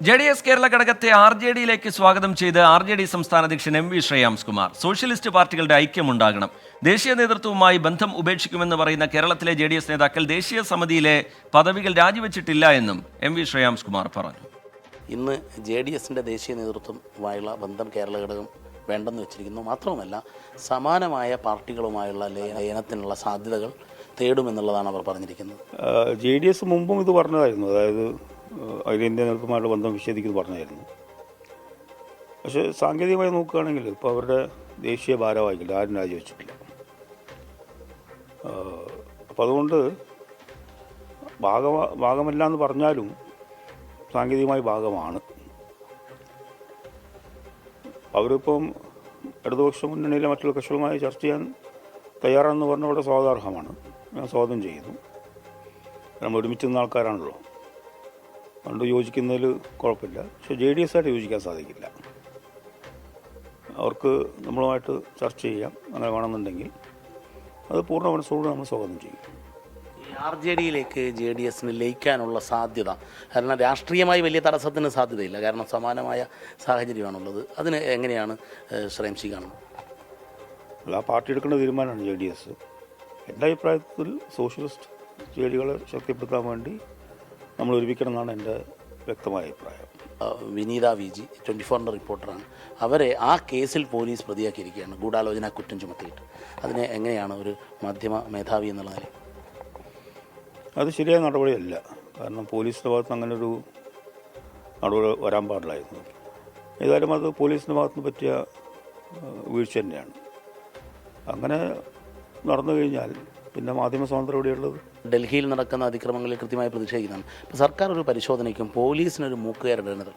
JDS Kerala ഘടകത്തെ RJDയിലേക്ക് സ്വാഗതം ചെയ്ത് RJD സംസ്ഥാന അധ്യക്ഷൻ MV ശ്രേയാംസ് കുമാർ. സോഷ്യലിസ്റ്റ് പാർട്ടികളുടെ ഐക്യമുണ്ടാകണം, ദേശീയ നേതൃത്വവുമായി ബന്ധം ഉപേക്ഷിക്കുമെന്ന് പറയുന്ന കേരളത്തിലെ JDS നേതാക്കൾ ദേശീയ സമിതിയിലെ പദവികൾ രാജിവെച്ചിട്ടില്ല എന്നും MV ശ്രേയാംസ് കുമാർ പറഞ്ഞു. ഇന്ന് JDSന്റെ ദേശീയ നേതൃത്വവുമായുള്ള ബന്ധം കേരള ഘടകം വേണ്ടെന്ന് വെച്ചിരിക്കുന്നു. മാത്രവുമല്ല, സമാനമായ പാർട്ടികളുമായുള്ള ലയനത്തിനുള്ള സാധ്യതകൾ തേടുമെന്നുള്ളതാണ് അവർ പറഞ്ഞിരിക്കുന്നത്. JDS മുമ്പും ഇത് പറഞ്ഞതായിരുന്നു, അതായത് അഖിലേന്ത്യാ നേതൃത്വമായുള്ള ബന്ധം വിച്ഛേദിക്കുന്നത് പറഞ്ഞായിരുന്നു. പക്ഷേ സാങ്കേതികമായി നോക്കുകയാണെങ്കിൽ ഇപ്പോൾ അവരുടെ ദേശീയ ഭാരവാഹികൾ ആരും രാജിവെച്ചിട്ടില്ല. അപ്പോൾ അതുകൊണ്ട് ഭാഗമല്ല എന്ന് പറഞ്ഞാലും സാങ്കേതികമായി ഭാഗമാണ്. അവരിപ്പം ഇടതുപക്ഷ മുന്നണിയിലെ മറ്റുള്ള കക്ഷികളുമായി ചർച്ച ചെയ്യാൻ തയ്യാറാണെന്ന് പറഞ്ഞാൽ അവിടെ സ്വാഗതാർഹമാണ്. ഞാൻ സ്വാഗതം ചെയ്യുന്നു. നമ്മൾ ഒരുമിച്ച് നിന്ന ആൾക്കാരാണല്ലോ, അതുകൊണ്ട് യോജിക്കുന്നതിൽ കുഴപ്പമില്ല. പക്ഷേ JDS ആയിട്ട് യോജിക്കാൻ സാധിക്കില്ല. അവർക്ക് നമ്മളുമായിട്ട് ചർച്ച ചെയ്യാം, അങ്ങനെ വേണമെന്നുണ്ടെങ്കിൽ അത് പൂർണ്ണ മനസ്സോട് നമ്മൾ സ്വാഗതം ചെയ്യും. RJDയിലേക്ക് JDSന് ലയിക്കാനുള്ള സാധ്യത, കാരണം രാഷ്ട്രീയമായി വലിയ തടസ്സത്തിന് സാധ്യതയില്ല, കാരണം സമാനമായ സാഹചര്യമാണുള്ളത്. അതിന് എങ്ങനെയാണ് ശ്രേംസി കാണുന്നത്? ആ പാർട്ടി എടുക്കേണ്ട തീരുമാനമാണ് JDS. എൻ്റെ അഭിപ്രായത്തിൽ സോഷ്യലിസ്റ്റ് ചേരികളെ ശക്തിപ്പെടുത്താൻ വേണ്ടി നമ്മൾ ഒരുമിക്കണം എന്നാണ് എൻ്റെ വ്യക്തമായ അഭിപ്രായം. വിനീത VG 24ൻ്റെ റിപ്പോർട്ടറാണ്. അവരെ ആ കേസിൽ പോലീസ് പ്രതിയാക്കിയിരിക്കുകയാണ്, ഗൂഢാലോചന കുറ്റം ചുമത്തിയിട്ട്. അതിനെ എങ്ങനെയാണ് ഒരു മാധ്യമ മേധാവി എന്നുള്ള നിലയിൽ? അത് ശരിയായ നടപടിയല്ല. കാരണം പോലീസിൻ്റെ ഭാഗത്ത് അങ്ങനെ ഒരു നടപടി വരാൻ പാടില്ലായിരുന്നു. ഏതായാലും അത് പോലീസിൻ്റെ ഭാഗത്തുനിന്ന് പറ്റിയ വീഴ്ച തന്നെയാണ്. അങ്ങനെ നടന്നു കഴിഞ്ഞാൽ പിന്നെ മാധ്യമ സ്വാതന്ത്ര്യം എവിടെയുള്ളത്? ഡൽഹിയിൽ നടക്കുന്ന അതിക്രമങ്ങളിൽ കൃത്യമായി പ്രതിഷേധിക്കുന്നതാണ്. ഇപ്പോൾ സർക്കാർ ഒരു പരിശോധനയ്ക്കും പോലീസിനൊരു മൂക്കുകയറിടേണ്ടത്.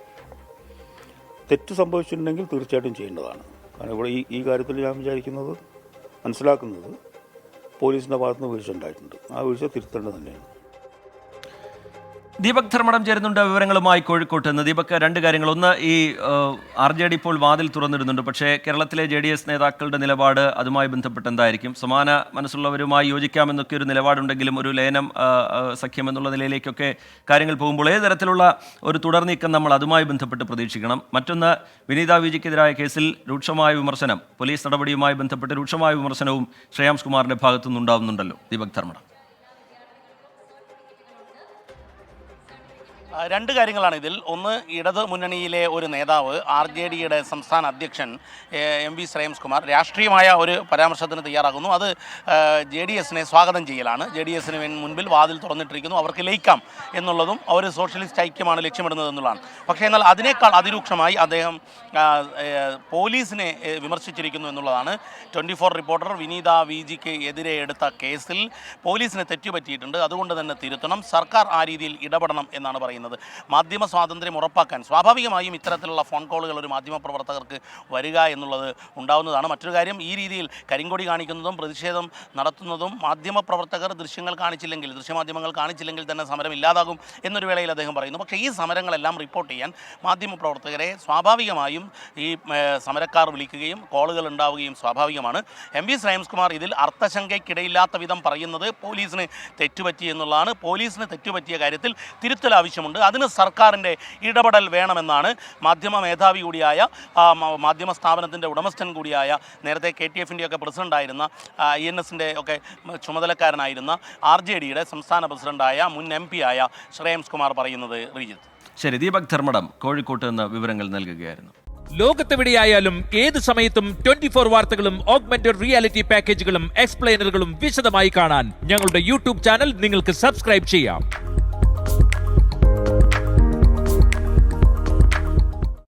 തെറ്റ് സംഭവിച്ചിട്ടുണ്ടെങ്കിൽ തീർച്ചയായിട്ടും ചെയ്യേണ്ടതാണ്. കാരണം ഇവിടെ ഈ കാര്യത്തിൽ ഞാൻ മനസ്സിലാക്കുന്നത് പോലീസിൻ്റെ ഭാഗത്തുനിന്ന് വീഴ്ച ഉണ്ടായിട്ടുണ്ട്. ആ വീഴ്ച തിരുത്തേണ്ടത് തന്നെയാണ്. ദീപക് ധർമ്മടം ചേരുന്നുണ്ട് വിവരങ്ങളുമായി കോഴിക്കോട്ട് നിന്ന്. ദീപക്, രണ്ട് കാര്യങ്ങൾ. ഒന്ന്, ഈ RJD ഇപ്പോൾ വാതിൽ തുറന്നിടുന്നുണ്ട്, പക്ഷേ കേരളത്തിലെ JDS നേതാക്കളുടെ നിലപാട് അതുമായി ബന്ധപ്പെട്ട് എന്തായിരിക്കും? സമാന മനസ്സുള്ളവരുമായി യോജിക്കാമെന്നൊക്കെ ഒരു നിലപാടുണ്ടെങ്കിലും ഒരു ലയനം സഖ്യം എന്നുള്ള നിലയിലേക്കൊക്കെ കാര്യങ്ങൾ പോകുമ്പോൾ ഏത് തരത്തിലുള്ള ഒരു തുടർനീക്കം നമ്മൾ അതുമായി ബന്ധപ്പെട്ട് പ്രതീക്ഷിക്കണം? മറ്റൊന്ന്, വിനീത VGക്കെതിരായ കേസിൽ രൂക്ഷമായ വിമർശനം, പോലീസ് നടപടിയുമായി ബന്ധപ്പെട്ട് രൂക്ഷമായ വിമർശനവും ശ്രേയാംസ് കുമാറിൻ്റെ ഭാഗത്തുനിന്ന് ഉണ്ടാവുന്നുണ്ടല്ലോ. ദീപക് ധർമ്മടം. രണ്ട് കാര്യങ്ങളാണ് ഇതിൽ. ഒന്ന്, ഇടത് മുന്നണിയിലെ ഒരു നേതാവ്, RJDയുടെ സംസ്ഥാന അധ്യക്ഷൻ MV ശ്രേയാംസ് കുമാർ രാഷ്ട്രീയമായ ഒരു പരാമർശത്തിന് തയ്യാറാകുന്നു. അത് JDSനെ സ്വാഗതം ചെയ്യലാണ്. JDSന് മുൻപിൽ വാതിൽ തുറന്നിട്ടിരിക്കുന്നു, അവർക്ക് ലയിക്കാം എന്നുള്ളതും അവർ സോഷ്യലിസ്റ്റ് ഐക്യമാണ് ലക്ഷ്യമിടുന്നത് എന്നുള്ളതാണ്. പക്ഷേ എന്നാൽ അതിനേക്കാൾ അതിരൂക്ഷമായി അദ്ദേഹം പോലീസിനെ വിമർശിച്ചിരിക്കുന്നു എന്നുള്ളതാണ്. 24 റിപ്പോർട്ടർ വിനീത VGക്ക് എതിരെ എടുത്ത കേസിൽ പോലീസിന് തെറ്റുപറ്റിയിട്ടുണ്ട്, അതുകൊണ്ട് തന്നെ തിരുത്തണം, സർക്കാർ ആ രീതിയിൽ ഇടപെടണം എന്നാണ് പറയുന്നത്. മാധ്യമ സ്വാതന്ത്ര്യം ഉറപ്പാക്കാൻ സ്വാഭാവികമായും ഇത്തരത്തിലുള്ള ഫോൺ കോളുകൾ ഒരു മാധ്യമ പ്രവർത്തകർക്ക് വരിക എന്നുള്ളത് ഉണ്ടാവുന്നതാണ്. മറ്റൊരു കാര്യം, ഈ രീതിയിൽ കരിങ്കൊടി കാണിക്കുന്നതും പ്രതിഷേധം നടത്തുന്നതും മാധ്യമ പ്രവർത്തകർ ദൃശ്യമാധ്യമങ്ങൾ കാണിച്ചില്ലെങ്കിൽ തന്നെ സമരം ഇല്ലാതാകും എന്നൊരു വേളയിൽ അദ്ദേഹം പറയുന്നു. പക്ഷേ ഈ സമരങ്ങളെല്ലാം റിപ്പോർട്ട് ചെയ്യാൻ മാധ്യമ പ്രവർത്തകരെ സ്വാഭാവികമായും ഈ സമരക്കാർ വിളിക്കുകയും കോളുകൾ ഉണ്ടാവുകയും സ്വാഭാവികമാണ്. MV ശ്രേയാംസ് കുമാർ ഇതിൽ അർത്ഥശങ്കയ്ക്കിടയില്ലാത്ത വിധം പറയുന്നത് പോലീസിന് തെറ്റുപറ്റി എന്നുള്ളതാണ്. പോലീസിന് തെറ്റുപറ്റിയ കാര്യത്തിൽ തിരുത്തൽ ആവശ്യമുണ്ട്, അതിന് സർക്കാരിൻ്റെ ഇടപെടൽ വേണമെന്നാണ് മാധ്യമ മേധാവി കൂടിയായ, മാധ്യമ സ്ഥാപനത്തിൻ്റെ ഉടമസ്ഥൻ കൂടിയായ, നേരത്തെ KTFൻ്റെ ഒക്കെ പ്രസിഡൻ്റായിരുന്ന, INSൻ്റെ ഒക്കെ ചുമതലക്കാരനായിരുന്ന RJDയുടെ സംസ്ഥാന പ്രസിഡൻ്റായ മുൻ MP ആയ ശ്രേയാംസ് കുമാർ പറയുന്നത്. റീജിത്ത്. ശരി, ദീപക് ധർമ്മടം കോഴിക്കോട്ട് നിന്ന് വിവരങ്ങൾ നൽകുകയായിരുന്നു. ലോകത്തെവിടെയായാലും ഏത് സമയത്തും 24 വാർത്തകളും ഓഗ്മെന്റഡ് റിയാലിറ്റി പാക്കേജുകളും എക്സ്പ്ലെയിനറുകളും വിശദമായി കാണാൻ ഞങ്ങളുടെ YouTube ചാനൽ നിങ്ങൾക്ക് സബ്സ്ക്രൈബ് ചെയ്യാം.